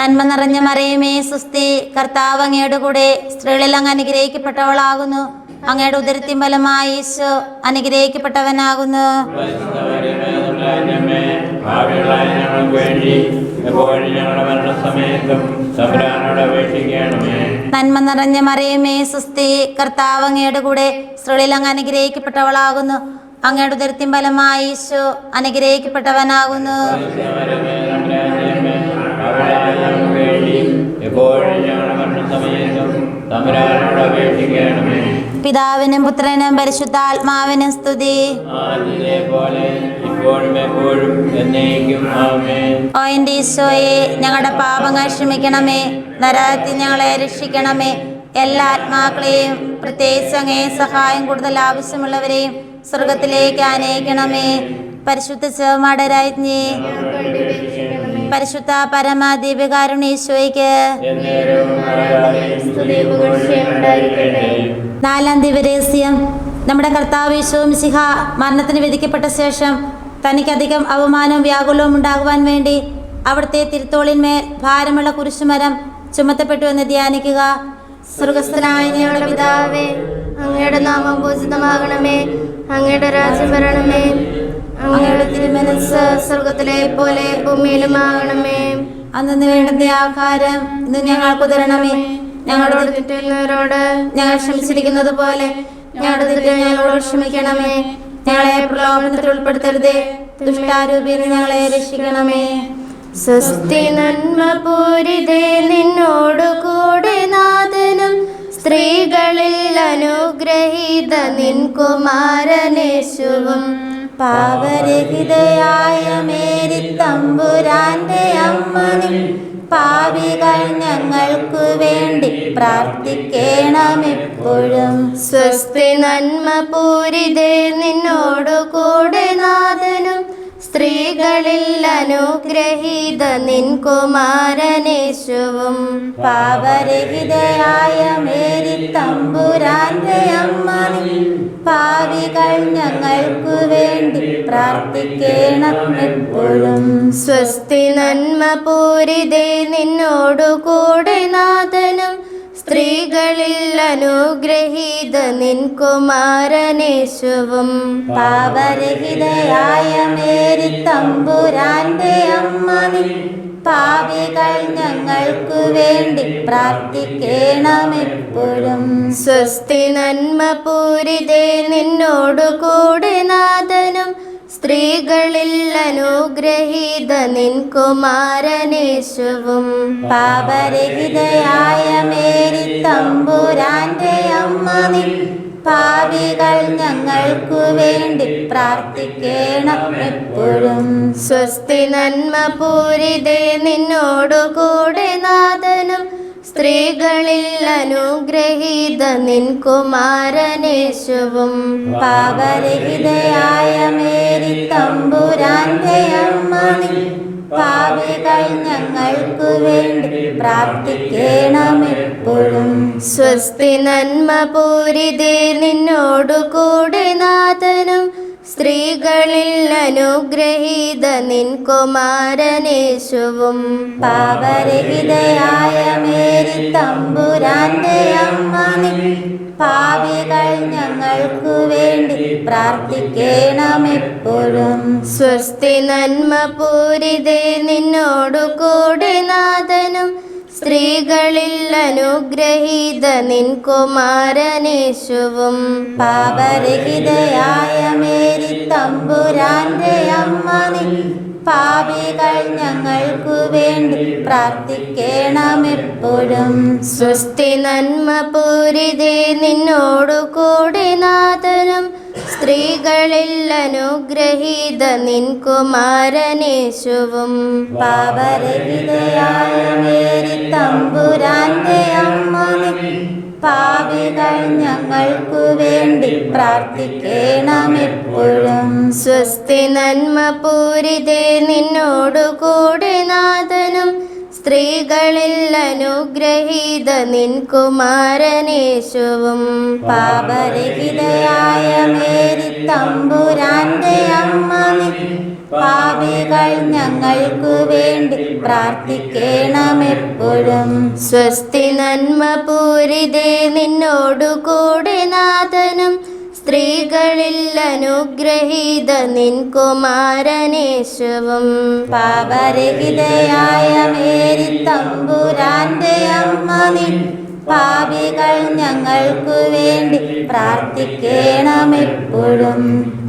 നന്മ നിറഞ്ഞ മറിയമേ സുസ്തി, കർത്താവ് അങ്ങയുടെ കൂടെ, സ്ത്രീകളിൽ അങ്ങ് അനുഗ്രഹിക്കപ്പെട്ടവളാകുന്നു. അങ്ങയുടെ ഉദരത്തിൻ ഫലമായി ഈശോ അനുഗ്രഹിക്കപ്പെട്ടവനാകുന്നു. നന്മ നിറഞ്ഞ മറിയമേ സുസ്തി, കർത്താവ് അങ്ങയുടെ കൂടെ, സ്ത്രീകളിൽ അങ്ങ് അനുഗ്രഹിക്കപ്പെട്ടവളാകുന്നു. അങ്ങയുടെ ഉദരത്തിൻ ഫലമായി ഈശോ അനുഗ്രഹിക്കപ്പെട്ടവനാകുന്നു. പിതാവിനും പുത്രനും പരിശുദ്ധാത്മാവിനും സ്തുതി. ഓ എൻ്റെ ഈശോയെ, ഞങ്ങളുടെ പാപങ്ങൾ ക്ഷമിക്കണമേ, നരകത്തിൽ ഞങ്ങളെ രക്ഷിക്കണമേ. എല്ലാ ആത്മാക്കളെയും, പ്രത്യേകിച്ച് അങ്ങേ സഹായം കൂടുതൽ ആവശ്യമുള്ളവരെയും സ്വർഗത്തിലേക്ക് ആനയിക്കണമേ. പരിശുദ്ധ ചെവ്മാടരാജ്ഞി, പരിശുദ്ധ പരമ ദിവ്യകാരുണ്യേശ്വയ്ക്ക് നാലാം ദിവരഹസ്യം. നമ്മുടെ കർത്താവ് യേശു മിശിഹ മരണത്തിന് വിധിക്കപ്പെട്ട ശേഷം തനിക്കധികം അവമാനവും വ്യാകുലവും ഉണ്ടാകുവാൻ വേണ്ടി അവിടുത്തെ തിരുത്തോളിന്മേൽ ഭാരമുള്ള കുരിശുമരം ചുമത്തപ്പെട്ടു എന്ന് ധ്യാനിക്കുക. സ്വർഗസ്ഥനായ ഞങ്ങളുടെ പിതാവേ, അങ്ങയുടെ നാമം പൂജിതമാകണമേ, അങ്ങയുടെ രാജ്യം വരണമേ, അങ്ങയുടെ തിരുമനസ്സ് സ്വർഗത്തിലെ പോലെ ഭൂമിയിലുമാകണമേ. അന്നു വേണ്ടുന്ന ആഹാരം ഇന്ന് ഞങ്ങൾക്ക് തരണമേ. ഞങ്ങളോട് തെറ്റുന്നവരോട് ഞങ്ങൾ ക്ഷമിച്ചിരിക്കുന്നത് പോലെ ഞങ്ങളുടെ തെറ്റുകൾ ഞങ്ങളോട് ക്ഷമിക്കണമേ. ഞങ്ങളെ പ്രലോഭനത്തിൽ ഉൾപ്പെടുത്തരുതേ, ദുഷ്ടാരൂപിയിൽ നിന്ന് ഞങ്ങളെ രക്ഷിക്കണമേ. സ്വസ്തി നന്മ പൂരിതേ, നിന്നോടു കൂടെ നാഥനും സ്ത്രീകളിൽ അനുഗ്രഹീത നിൻ കുമാരനേശുവും. പാപരഹിതയായ മേരി തമ്പുരാന്റെ അമ്മനും പാപികൾ ഞങ്ങൾക്കു വേണ്ടി പ്രാർത്ഥിക്കണമെപ്പോഴും. സ്വസ്തി നന്മ പൂരിതേ, നിന്നോടു കൂടെ നാഥനും സ്ത്രീകളിൽ അനുഗ്രഹീത നിൻ കുമാരനേശുവും. പാപരഹിതയായ മേരി തമ്പുരാന്റെ അമ്മ നീ, പാപികൾ ഞങ്ങൾക്കു വേണ്ടി പ്രാർത്ഥിക്കണം എപ്പോഴും. സ്വസ്തി നന്മ പൂരിതേ നിന്നോടു കൂടെ നാഥനും, സ്ത്രീകളിൽ അനുഗ്രഹീത നിൻ കുമാരനേശുവും. പാപരഹിതയായ മേരി തമ്പുരാന്റെ അമ്മ നീ, പാപികൾ ഞങ്ങൾക്കു വേണ്ടി പ്രാർത്ഥിക്കണം എപ്പോഴും. സ്വസ്തി നന്മ പൂരിതേ നിന്നോടു കൂടെ നാഥനും, സ്ത്രീകളിൽ അനുഗ്രഹീത നിൻ കുമാരനേശുവും. പാപരഹിതയായ മേരി തമ്പുരാന്റെ അമ്മ നീ, പാപികൾ ഞങ്ങൾക്കു വേണ്ടി പ്രാർത്ഥിക്കണം എപ്പോഴും. സ്വസ്തി നന്മ പൂരിതേ നിന്നോടു കൂടെ നാഥനും, സ്ത്രീകളിൽ അനുഗ്രഹീത നിൻ കുമാരനേശുവും. പാപരഹിതയായ മേരി തമ്പുരാന്റെ അമ്മ നീ, പാപികൾ ഞങ്ങൾക്കു വേണ്ടി പ്രാർത്ഥിക്കണം എപ്പോഴും. സ്വസ്തി നന്മ പൂരിതേ നിന്നോടു കൂടെ നാഥനും, സ്ത്രീകളിൽ അനുഗ്രഹീത നിൻ കുമാരനേശുവും. പാപരഹിതയായ മേരി തമ്പുരാന്റെ അമ്മ നീ, പാപികൾ ഞങ്ങൾക്കു വേണ്ടി പ്രാർത്ഥിക്കണം എപ്പോഴും. സ്വസ്തി നന്മ പൂരിതേ നിന്നോടു കൂടെ നാഥനും, സ്ത്രീകളിൽ അനുഗ്രഹീത നിൻ കുമാരനേശുവും. പാപരഹിതയായ മേരി തമ്പുരാന്റെ അമ്മ നീ, പാപികൾ ഞങ്ങൾക്കു വേണ്ടി പ്രാർത്ഥിക്കണം എപ്പോഴും. സ്വസ്തി നന്മ പൂരിതേ നിന്നോടു കൂടെ നാഥനും, സ്ത്രീകളിൽ അനുഗ്രഹീത നിൻ കുമാരനേശുവും. പാപരഹിതയായ മേരി തമ്പുരാന്റെ അമ്മ നീ, പാപികൾ ഞങ്ങൾക്കു വേണ്ടി പ്രാർത്ഥിക്കണം എപ്പോഴും. സ്വസ്തി നന്മ പൂരിതേ നിന്നോടു കൂടെ നാഥനും, സ്ത്രീകളിൽ അനുഗ്രഹീത നിൻ കുമാരനേശുവും. പാപരഹിതയായ മേരി തമ്പുരാന്റെ അമ്മ നീ, പാപികൾ ഞങ്ങൾക്കു വേണ്ടി പ്രാർത്ഥിക്കണം എപ്പോഴും. സ്വസ്തി നന്മ പൂരിതേ നിന്നോടു കൂടെ നാഥനും, സ്ത്രീകളിൽ അനുഗ്രഹീത നിൻ കുമാരനേശുവും. പാപരഹിതയായ മേരി തമ്പുരാന്റെ അമ്മ നീ, പാപികൾ ഞങ്ങൾക്കു വേണ്ടി പ്രാർത്ഥിക്കണം എപ്പോഴും.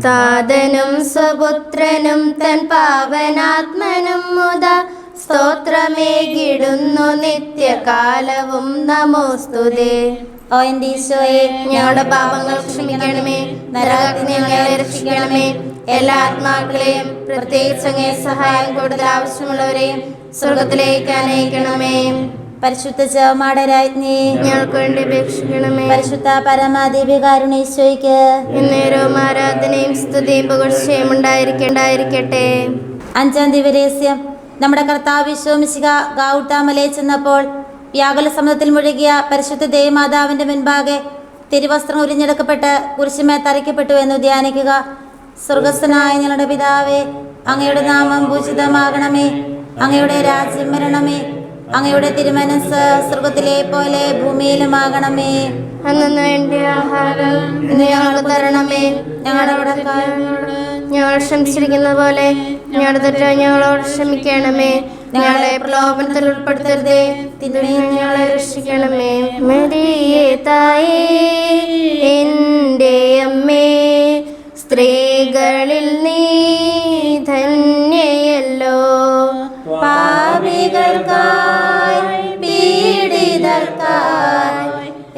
താതനും സ്വപുത്രനും തൻ പാവനാത്മനും മുതാ സ്തോത്രമേകിടുന്നു നിത്യകാലവും നമോസ്തുതേ. ഓ എൻ്റെ ഈശോയെ, ഞങ്ങളുടെ പാപങ്ങൾ ക്ഷമിക്കണമേ, നരകത്തിൽ ഞങ്ങളെ രക്ഷിക്കണമേ, എല്ലാ ആത്മാക്കളെയും പ്രത്യേകിച്ച് അങ്ങേ സഹായം കൂടുതൽ ആവശ്യമുള്ളവരെയും സ്വർഗത്തിലേക്ക് അനയിക്കണമേ. പരിശുദ്ധ ജപമാല രാജ്ഞി, ഞങ്ങൾക്ക് വേണ്ടി അപേക്ഷിക്കണമേ. പരിശുദ്ധ പരമാധികാരുണീശോയ്ക്ക് എന്നേരവും ആരാധനയും സ്തുതിയും പുകഴ്ചയും ഉണ്ടായിരിക്കട്ടെ. അഞ്ചാം ദിവരഹസ്യം. നമ്മുടെ കർത്താവ് ഈശോ മിശിഹ ഗാവുട്ടാമലയിൽ ചെന്നപ്പോൾ വ്യാകുല സമുദ്രത്തിൽ മുഴുകിയ പരിശുദ്ധ ദേവമാതാവിൻ്റെ മുൻപാകെ തിരുവസ്ത്രം ഉരിഞ്ഞെടുക്കപ്പെട്ട് കുരിശുമേൽ തറയ്ക്കപ്പെട്ടു എന്ന് ധ്യാനിക്കുക. സ്വർഗസ്ഥനായ ഞങ്ങളുടെ പിതാവേ, അങ്ങയുടെ നാമം പൂജിതമാകണമേ, അങ്ങയുടെ രാജ്യം വരണമേ, അങ്ങയുടെ തിരുമനസ്സ് സ്വർഗത്തിലെ പോലെ ഭൂമിയിലുമാകണമേ. അന്നു വേണ്ട ആഹാരം ഇന്ന് ഞങ്ങൾക്ക് തരണമേ. ഞങ്ങളുടെ കടക്കാരോട് ഞങ്ങൾ ക്ഷമിച്ചിരിക്കുന്ന പോലെ ഞങ്ങളുടെ തെറ്റ് ഞങ്ങളോട് ക്ഷമിക്കണമേ. ഞങ്ങളെ പ്രലോഭനത്തിൽ ഉൾപ്പെടുത്തരുതേ, തിന്മയിൽ ഞങ്ങളെ രക്ഷിക്കണമേ. മരിയേ തായേ എൻ്റെ അമ്മേ, സ്ത്രീകളിൽ നീ ധന്യയല്ലോ. പാപികൾക്കായി പീഡിതർക്കായി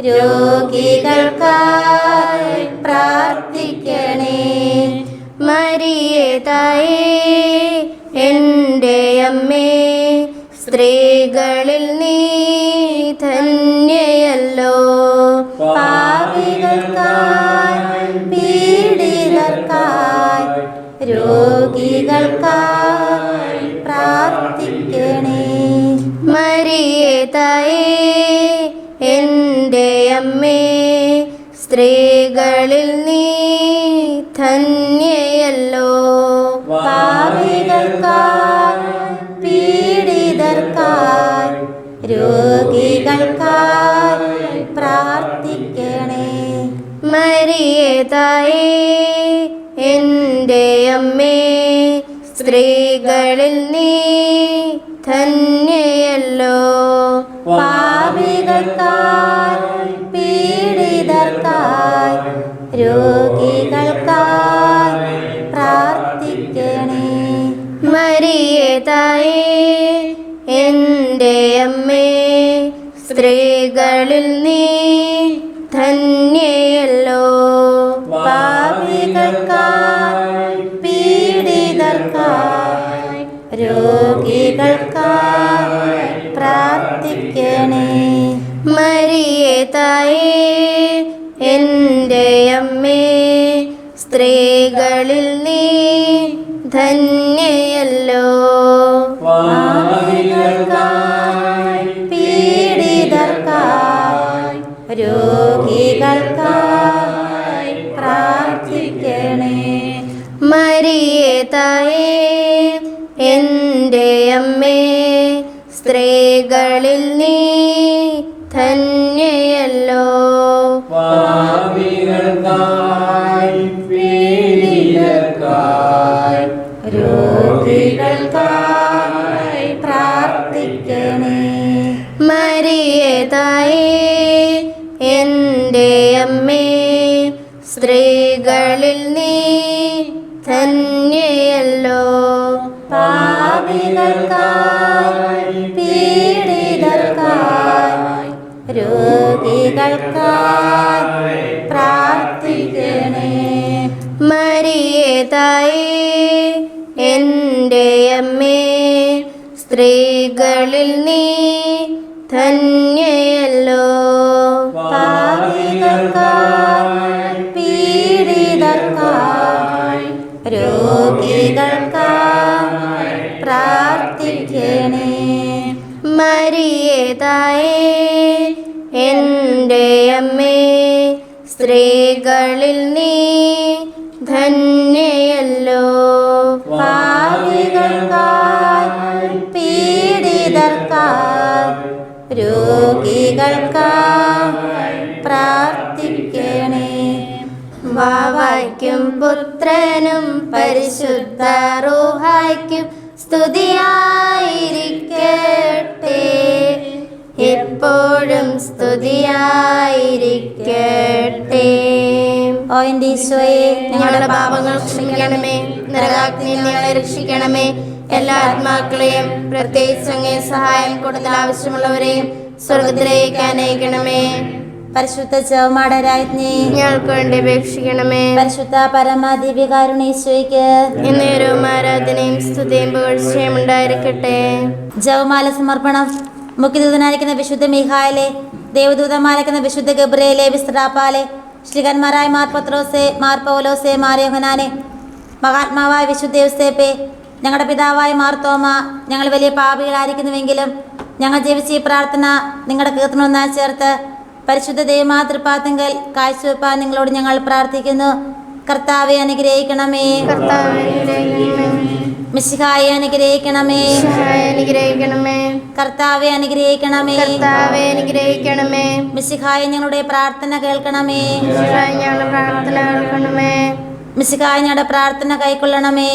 രോഗികൾക്കായി പ്രാർത്ഥിക്കണേ. മരിയേ തായേ എൻ്റെ അമ്മേ, സ്ത്രീകളിൽ നീ ധന്യയല്ലോ. പാപികൾക്കായി പീഡിതർക്കായി രോഗികൾക്കായി പാപികൾക്കായി പ്രാർത്ഥിക്കണേ. മരിയേ തായേ എൻ്റെ അമ്മേ, സ്ത്രീകളിൽ നീ ധന്യയല്ലോ. പാപികൾക്കായി പീഡിതർക്കായി രോഗികൾക്കായി പ്രാർത്ഥിക്കണേ. മരിയേ തായേ എൻ്റെ അമ്മേ, സ്ത്രീകളിൽ നീ ധന്യയല്ലോ. പാപികൾക്കായി പീഡിതർക്കായി രോഗികൾക്കായി പ്രാർത്ഥിക്കണേ. മരിയേ തായേ എൻ്റെ അമ്മേ, സ്ത്രീകളിൽ നീ ധന്യയല്ലോ. പാപികൾക്കായി പീഡിതർക്കായി രോഗികൾക്കായി പ്രാർത്ഥിക്കണേ. മരിയേ തായേ എൻ്റെ അമ്മേ, സ്ത്രീകളിൽ നീ ധന്യയല്ലോ. പാപികൾക്കായി പീഡിതർക്കായി രോഗികൾക്കായി പ്രാർത്ഥിക്കണേ. മരിയേ തായേ എൻ്റെ അമ്മേ, സ്ത്രീകളിൽ നീ ധന്യയല്ലോ. പാപികൾക്കായി പീഡിതർക്കായി രോഗികൾക്കായി പ്രാർത്ഥിക്കണേ. മരിയേ തായേ എൻ്റെ അമ്മേ, സ്ത്രീകളിൽ നീ ധന്യയല്ലോ. പാപികൾക്കായി പീഡിതർക്കായി രോഗികൾക്കായി പ്രാർത്ഥിക്കണേ. മരിയേ തായേ എൻ്റെ അമ്മേ, സ്ത്രീകളിൽ നീ ധന്യയല്ലോ. പാപികൾക്കായി പീഡിതർക്കായി രോഗികൾക്കായി പ്രാർത്ഥിക്കണേ. മരിയേ തായേ എൻ്റെ അമ്മേ, സ്ത്രീകളിൽ നീ ധന്യയല്ലോ. പാപികൾക്കായി പീഡിതർക്കായി രോഗികൾക്കായി പ്രാർത്ഥിക്കണേ. വാവായ്ക്കും പുത്രനും പരിശുദ്ധ റൂഹായ്ക്കും സ്തുതിയായിരിക്കട്ടെ, എപ്പോഴും സ്തുതിയായിരിക്കട്ടെ. ഓ എൻ്റെ ഈശോയെ, ഞങ്ങളുടെ പാപങ്ങൾ ക്ഷമിക്കണമേ, നരകാഗ്നിയിൽ ഞങ്ങളെ രക്ഷിക്കണമേ. എല്ലാ ആത്മാക്കളെയും പ്രത്യേകിച്ച് അങ്ങേ സഹായം കൂടുതൽ ആവശ്യമുള്ളവരെയും സ്വർഗത്തിലേക്ക് അനയിക്കണമേ. പരിശുദ്ധ ജവമാടരാജ്ഞി, ഞങ്ങൾക്ക് വേണ്ടി അപേക്ഷിക്കണമേ. പരിശുദ്ധ പരമ ദിവ്യകാരുണ്യേശ്വരിക്ക് എന്നേരവും ആരാധനയും സ്തുതിയും പുകഴ്ചയും ഉണ്ടായിരിക്കട്ടെ. ജവമാല സമർപ്പണം. മുഖ്യദൂതനായിരിക്കുന്ന വിശുദ്ധ മീഖായേലെ, ദേവദൂതന്മാരായിരിക്കുന്ന വിശുദ്ധ ഗബ്രിയേലെ, വിസ്തറാപ്പാലെ, ശ്രീകന്മാരായ മാർ പത്രോസെ, മാർ പൗലോസെ, മാർ യോഹന്നാനെ, മഹാത്മാവായ വിശുദ്ധ യോസേപ്പെ, ഞങ്ങളുടെ പിതാവായ മാർ തോമ, ഞങ്ങൾ വലിയ പാപികളായിരിക്കുന്നുവെങ്കിലും ഞങ്ങൾ ജപിച്ച ഈ പ്രാർത്ഥന നിങ്ങളുടെ കീർത്തനൊന്നായി ചേർത്ത് പരിശുദ്ധ ദൈവമാതൃപാദങ്ങൾ കാഴ്ചവെപ്പാൻ നിങ്ങളോട് ഞങ്ങൾ പ്രാർത്ഥിക്കുന്നു. കർത്താവെ അനുഗ്രഹിക്കണമേ. മിശിഹായെ അനുഗ്രഹിക്കണമേ. അനുഗ്രഹിക്കണമേ. കർത്താവെ അനുഗ്രഹിക്കണമേ. കർത്താവേ അനുഗ്രഹിക്കണമേ. മിശിഹായെ ഞങ്ങളുടെ പ്രാർത്ഥന കേൾക്കണമേ. ഞങ്ങളുടെ പ്രാർത്ഥന കേൾക്കണമേ. മിശിഹായെ ഞങ്ങളുടെ പ്രാർത്ഥന കൈക്കൊള്ളണമേ.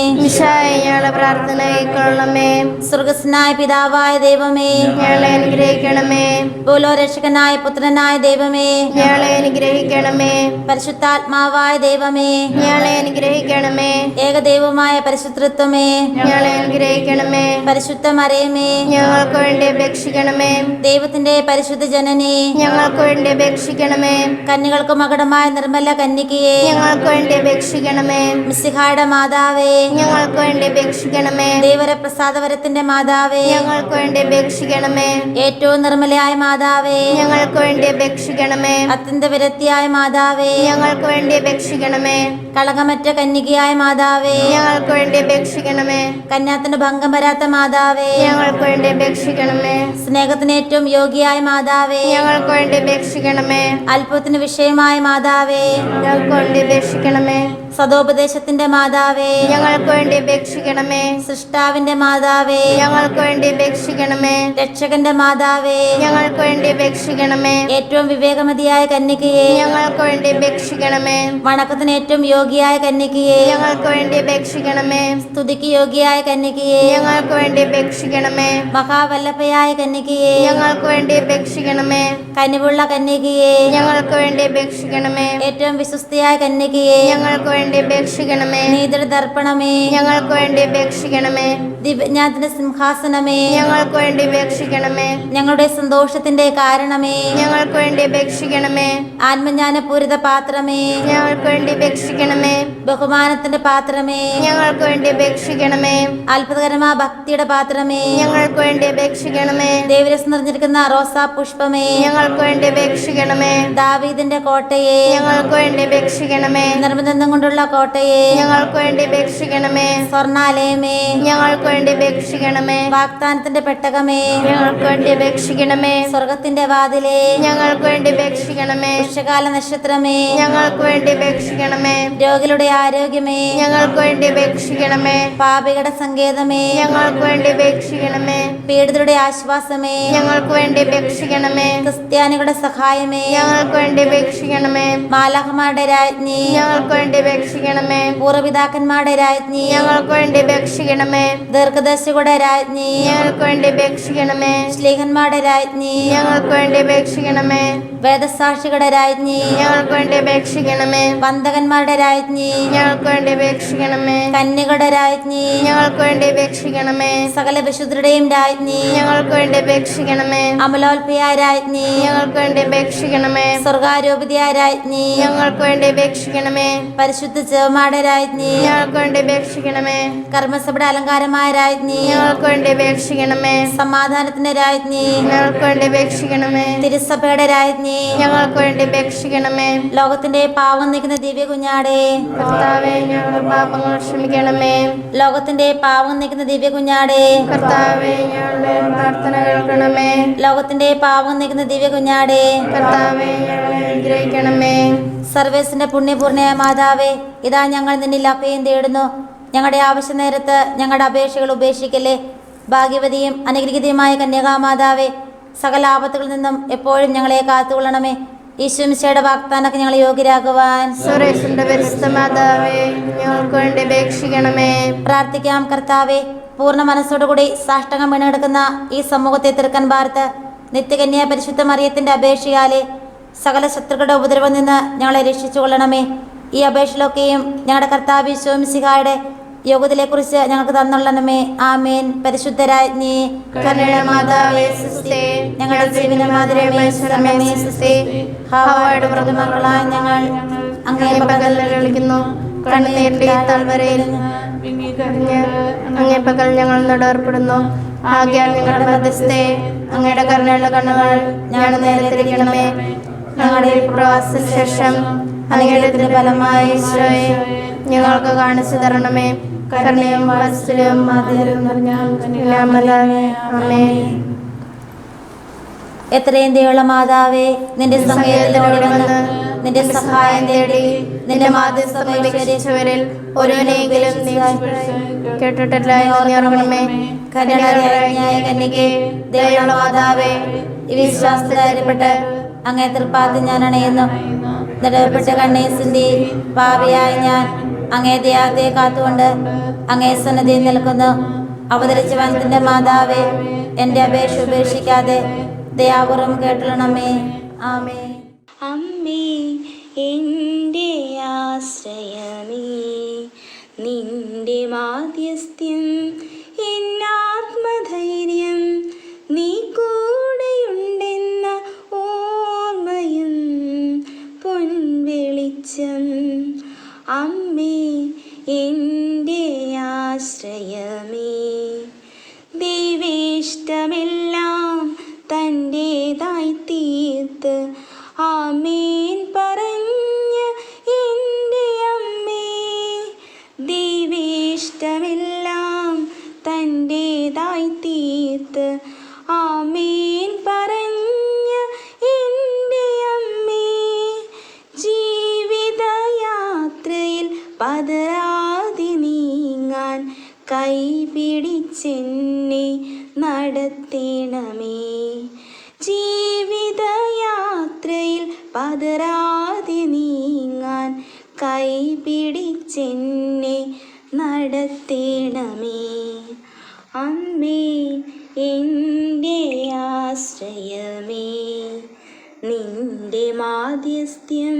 ഞങ്ങളുടെ പ്രാർത്ഥന കൈക്കൊള്ളണമേ. സ്വർഗസ്നായ പിതാവായ ദൈവമേ, ഞങ്ങളെ അനുഗ്രഹിക്കണമേ. ഭൂലോരക്ഷകനായ പുത്രനായ ദൈവമേ, ഞങ്ങളെ അനുഗ്രഹിക്കണമേ. പരിശുദ്ധാത്മാവായ ദൈവമേ, ഞങ്ങളെ അനുഗ്രഹിക്കണമേ. ഏകദൈവമായ പരിശുദ്ധത്വമേ, ഞങ്ങളെ അനുഗ്രഹിക്കണമേ. അപേക്ഷിക്കണമേ. പരിശുദ്ധ മറിയമേ, ഞങ്ങൾക്ക് വേണ്ടി അപേക്ഷിക്കണമേ. ദൈവത്തിന്റെ പരിശുദ്ധ ജനനി, ഞങ്ങൾക്ക് വേണ്ടി അപേക്ഷിക്കണമേ. കന്യകൾക്ക് മകുടമായ നിർമ്മല കന്യകയെ, ഞങ്ങൾക്ക് വേണ്ടി അപേക്ഷിക്കണമേ. മിശിഹായുടെ മാതാവേ, ഞങ്ങൾക്ക് വേണ്ടി അപേക്ഷിക്കണമേ. ദൈവപ്രസാദവരത്തിന്റെ മാതാവേ, ഞങ്ങൾക്ക് വേണ്ടി അപേക്ഷിക്കണമേ. ഏറ്റവും നിർമ്മലയായ മാതാവേ, ഞങ്ങൾക്ക് വേണ്ടി അപേക്ഷിക്കണമേ. അത്യന്ത വിരക്തിയായ മാതാവേ, ഞങ്ങൾക്ക് വേണ്ടി അപേക്ഷിക്കണമേ. കളങ്കമറ്റ കന്യകയായ മാതാവേ, ഞങ്ങൾക്ക് വേണ്ടി അപേക്ഷിക്കണമേ. കന്യാത്തിന് ഭംഗം വരാത്ത മാതാവേ, ഞങ്ങൾക്ക് വേണ്ടി അപേക്ഷിക്കണമേ. സ്നേഹത്തിന് ഏറ്റവും യോഗ്യയായ മാതാവേ, ഞങ്ങൾക്ക് വേണ്ടി അപേക്ഷിക്കണമേ. അത്ഭുതത്തിന് വിഷയമായ മാതാവേ, ഞങ്ങൾക്ക് വേണ്ടി അപേക്ഷിക്കണമേ. സദോപദേശത്തിന്റെ മാതാവേ, ഞങ്ങൾക്ക് വേണ്ടി അപേക്ഷിക്കണമേ. സൃഷ്ടാവിന്റെ മാതാവേ, ഞങ്ങൾക്ക് വേണ്ടി അപേക്ഷിക്കണമേ. രക്ഷകന്റെ മാതാവേ, ഞങ്ങൾക്ക് വേണ്ടി അപേക്ഷിക്കണമേ. ഏറ്റവും വിവേകമതിയായ കന്യകയെ, ഞങ്ങൾക്ക് വേണ്ടി അപേക്ഷിക്കണമേ. വണക്കത്തിന് ഏറ്റവും യോഗ്യയായ കന്യകയെ, ഞങ്ങൾക്ക് വേണ്ടി അപേക്ഷിക്കണമേ. സ്തുതിക്ക് യോഗ്യയായ കന്യകയെ, ഞങ്ങൾക്ക് വേണ്ടി അപേക്ഷിക്കണമേ. മഹാവല്ലഭയായ കന്യകയെ, ഞങ്ങൾക്ക് വേണ്ടി അപേക്ഷിക്കണമേ. കനിവുള്ള കന്യകയെ, ഞങ്ങൾക്ക് വേണ്ടി അപേക്ഷിക്കണമേ. ഏറ്റവും വിശ്വസ്തയായ കന്യകയെ, ഞങ്ങൾക്ക് വേണ്ടി അപേക്ഷിക്കണമേ. നീതിയുടെ ദർപ്പണമേ, ഞങ്ങൾക്ക് വേണ്ടി അപേക്ഷിക്കണമേ. ദിവ്യജ്ഞാനത്തിന്റെ സിംഹാസനമേ, ഞങ്ങൾക്ക് വേണ്ടി അപേക്ഷിക്കണമേ. ഞങ്ങളുടെ സന്തോഷത്തിന്റെ കാരണമേ, ഞങ്ങൾക്ക് വേണ്ടി അപേക്ഷിക്കണമേ. ആത്മജ്ഞാനപൂരിത പാത്രമേ, ഞങ്ങൾക്ക് വേണ്ടി അപേക്ഷിക്കണമേ. ബഹുമാനത്തിന്റെ പാത്രമേ, ഞങ്ങൾക്ക് വേണ്ടി അപേക്ഷിക്കണമേ. അത്ഭുതകരമായ ഭക്തിയുടെ പാത്രമേ, ഞങ്ങൾക്ക് വേണ്ടി അപേക്ഷിക്കണമേ. ദേവരസ് നിറഞ്ഞിരിക്കുന്ന റോസാ പുഷ്പമേ, ഞങ്ങൾക്ക് വേണ്ടി അപേക്ഷിക്കണമേ. ദാവീദിന്റെ കോട്ടയെ, ഞങ്ങൾക്ക് വേണ്ടി അപേക്ഷിക്കണമേ. നിർമ്മദന്തം കൊണ്ടുള്ള കോട്ടയെ, ഞങ്ങൾക്ക് വേണ്ടി അപേക്ഷിക്കണമേ. സ്വർണാലയമേ, ഞങ്ങൾക്ക് വേണ്ടി അപേക്ഷിക്കണമേ. വാഗ്ദാനത്തിന്റെ പെട്ടകമേ, ഞങ്ങൾക്ക് വേണ്ടി അപേക്ഷിക്കണമേ. സ്വർഗത്തിന്റെ വാതിലേ, ഞങ്ങൾക്ക് വേണ്ടി അപേക്ഷിക്കണമേ. വൃക്ഷകാല നക്ഷത്രമേ, ഞങ്ങൾക്ക് വേണ്ടി അപേക്ഷിക്കണമേ. രോഗികളുടെ ആരോഗ്യമേ, ഞങ്ങൾക്ക് വേണ്ടി അപേക്ഷിക്കണമേ. പാപികളുടെ സങ്കേതമേ, ഞങ്ങൾക്ക് വേണ്ടി അപേക്ഷിക്കണമേ. പീഡിതരുടെ ആശ്വാസമേ, ഞങ്ങൾക്ക് വേണ്ടി അപേക്ഷിക്കണമേ. ക്രിസ്ത്യാനികളുടെ സഹായമേ, ഞങ്ങൾക്ക് വേണ്ടി അപേക്ഷിക്കണമേ. മാലാഖമാരുടെ രാജ്ഞി, ഞങ്ങൾക്ക് വേണ്ടി അപേക്ഷിക്കണമേ. പൂർവ്വപിതാക്കന്മാരുടെ രാജ്ഞി, ഞങ്ങൾക്ക് വേണ്ടി അപേക്ഷിക്കണമേ. ദീർഘദർശികളുടെ രാജ്ഞി, ഞങ്ങൾക്ക് വേണ്ടി അപേക്ഷിക്കണമേ. ശ്ലീഹന്മാരുടെ രാജ്ഞി, ഞങ്ങൾക്ക് വേണ്ടി അപേക്ഷിക്കണമേ. വേദസാക്ഷികളുടെ രാജ്ഞി, ഞങ്ങൾക്ക് വേണ്ടി അപേക്ഷിക്കണമേ. വന്ദകന്മാരുടെ രാജ്ഞി, ഞങ്ങൾക്ക് വേണ്ടി അപേക്ഷിക്കണമേ. കന്യകളുടെ രാജ്ഞി, ഞങ്ങൾക്ക് വേണ്ടി അപേക്ഷിക്കണമേ. സകല വിശുദ്ധരുടെയും രാജ്ഞി, ഞങ്ങൾക്ക് വേണ്ടി അപേക്ഷിക്കണമേ. അമലോത്ഭയായ രാജ്ഞി, ഞങ്ങൾക്ക് വേണ്ടി അപേക്ഷിക്കണമേ. സ്വർഗാരോപിതയായ രാജ്ഞി, ഞങ്ങൾക്ക് വേണ്ടി അപേക്ഷിക്കണമേ. പരിശുദ്ധ ജവമാരുടെ രാജ്ഞി, ഞങ്ങൾക്ക് വേണ്ടി അപേക്ഷിക്കണമേ. കർമ്മസഭയുടെ അലങ്കാരമായ രാജ്ഞി, ഞങ്ങൾക്ക് വേണ്ടി അപേക്ഷിക്കണമേ. സമാധാനത്തിന്റെ രാജ്ഞി, ഞങ്ങൾക്ക് വേണ്ടി അപേക്ഷിക്കണമേ. തിരുസഭയുടെ രാജ്ഞി, ഞങ്ങൾക്ക് വേണ്ടി അപേക്ഷിക്കണമേ. ലോകത്തിന്റെ പാവം നീക്കുന്ന ദിവ്യ കുഞ്ഞാടേ, കർത്താവേ, ഞങ്ങളുടെ പാപങ്ങൾ ക്ഷമിക്കണമേ. ലോകത്തിന്റെ പാവം നീക്കുന്ന ദിവ്യ കുഞ്ഞാടേ, കർത്താവേ, ഞങ്ങളുടെ പ്രാർത്ഥന കേൾക്കണമേ. ലോകത്തിന്റെ പാവം നീക്കുന്ന ദിവ്യ കുഞ്ഞാടേ, കർത്താവേ, ഞങ്ങളെ അനുഗ്രഹിക്കണമേ. സർവേസിന്റെ പുണ്യപൂർണ്ണയായ മാതാവേ, ഇതാ ഞങ്ങൾ നിന്നിൽ അഭയം തേടുന്നു. ഞങ്ങളുടെ ആവശ്യ നേരത്ത് ഞങ്ങളുടെ അപേക്ഷകൾ ഉപേക്ഷിക്കല്ലേ. ഭാഗ്യവതിയും അനുഗ്രഹീതയുമായ കന്യകാമാതാവേ, സകല ആപത്തുകളിൽ നിന്നും എപ്പോഴും ഞങ്ങളെ കാത്തുകൊള്ളണമേ. ഈശ്വമിശയുടെ വാഗ്ദാനക്ക് ഞങ്ങളെ യോഗ്യരാകുവാൻ സുരേഷിന്റെ പരിശുദ്ധ മാതാവേ, ഞങ്ങൾക്ക് വേണ്ടി അപേക്ഷിക്കണമേ. പ്രാർത്ഥിക്കാം. കർത്താവേ, പൂർണ്ണ മനസ്സോടുകൂടി സാഷ്ടകം വീണെടുക്കുന്ന ഈ സമൂഹത്തെ തീർക്കാൻ പാർത്ത് നിത്യകന്യ പരിശുദ്ധ മറിയത്തിന്റെ അപേക്ഷയാലെ സകല ശത്രുക്കളുടെ ഉപദ്രവം നിന്ന് ഞങ്ങളെ രക്ഷിച്ചു കൊള്ളണമേ. ഈ അപേക്ഷയിലൊക്കെയും ഞങ്ങളുടെ കർത്താവ് ഈശോമിശിഹായുടെ യോഗ്യതയെക്കുറിച്ച് ഞങ്ങൾക്ക് തന്നുള്ളണമേ. ആമേൻ. പരിശുദ്ധരാജ്ഞി, കരുണയുടെ മാതാവേ, സുസ്തേ. ഞങ്ങളുടെ ജീവന മാതൃമേ, സുസ്തേ. ഹവ്വായുടെ മൃദുമക്കളായ ഞങ്ങൾ അങ്ങേ പകൽ കളിക്കുന്നു. കണ്ണുനീരിന്റെ താഴ്വരയിൽ അങ്ങേ പകൽ ഞങ്ങൾ നടർപ്പെടുന്നു. ആകയാൽ ഞങ്ങളുടെ മധ്യസ്ഥേ, അങ്ങയുടെ കരുണയുള്ള കണ്ണുകൾ ഞങ്ങളുടെ നേരെ തിരിക്കണമേ. ഞങ്ങളുടെ പ്രവാസത്തിന് ശേഷം അങ്ങയുടെ ഫലമായ ഈശോയെ ഞങ്ങൾക്ക് കാണിച്ചു തരണമേ. കരുണയും വാത്സല്യവും മാധുര്യവും നിറഞ്ഞ കന്യകാമറിയമേ, ആമേൻ. എത്രയും ദയുള്ള മാതാവേ, നിന്റെ സങ്കേതത്തിലോടി വന്ന് നിന്റെ സഹായം തേടി നിന്റെ മാധ്യസ്ഥം സമീപിച്ചവരിൽ ഓരോനെങ്കിലും നീ കേട്ടിട്ടില്ല എന്ന് ഓർക്കണമേ. കരുണയായ കന്യകേ, ദയുള്ള മാതാവേ, ഈ വിശ്വാസത്തിലായപ്പെട്ട് അങ്ങേ തൃപ്പാദത്തിൽ ഞാൻ അണയുന്നു. നിടവപ്പെട്ട കണ്ണീസിന്റെ പാപിയായ ഞാൻ അങ്ങേ ദയാത്തെ കാത്തുകൊണ്ട് അങ്ങേ സന്നദ്ധയിൽ നിൽക്കുന്നു. അവതരിച്ച വനത്തിന്റെ മാതാവേ, എൻ്റെ അപേക്ഷ ഉപേക്ഷിക്കാതെ ദയാപൂർവം കേട്ടുള്ളണമേ. ആമേ. അമ്മേ, എൻ്റെ ആശ്രയമേ, നിന്റെ മാധ്യസ്ഥ്യം എന്നാ തുണയായി തീർത്ത് ആമേൻ പറഞ്ഞ എൻ്റെ അമ്മേ, ജീവിതയാത്രയിൽ പതറാതെ നീങ്ങാൻ കൈപിടിച്ചെന്നെ നടത്തേണമേ. ജീവിതയാത്രയിൽ പതറാതെ നീങ്ങാൻ കൈപിടിച്ചെന്നെ നടത്തേണമേ. അമ്മേ എൻ്റെ ആശ്രയമേ, നിന്റെ മാധ്യസ്ഥ്യം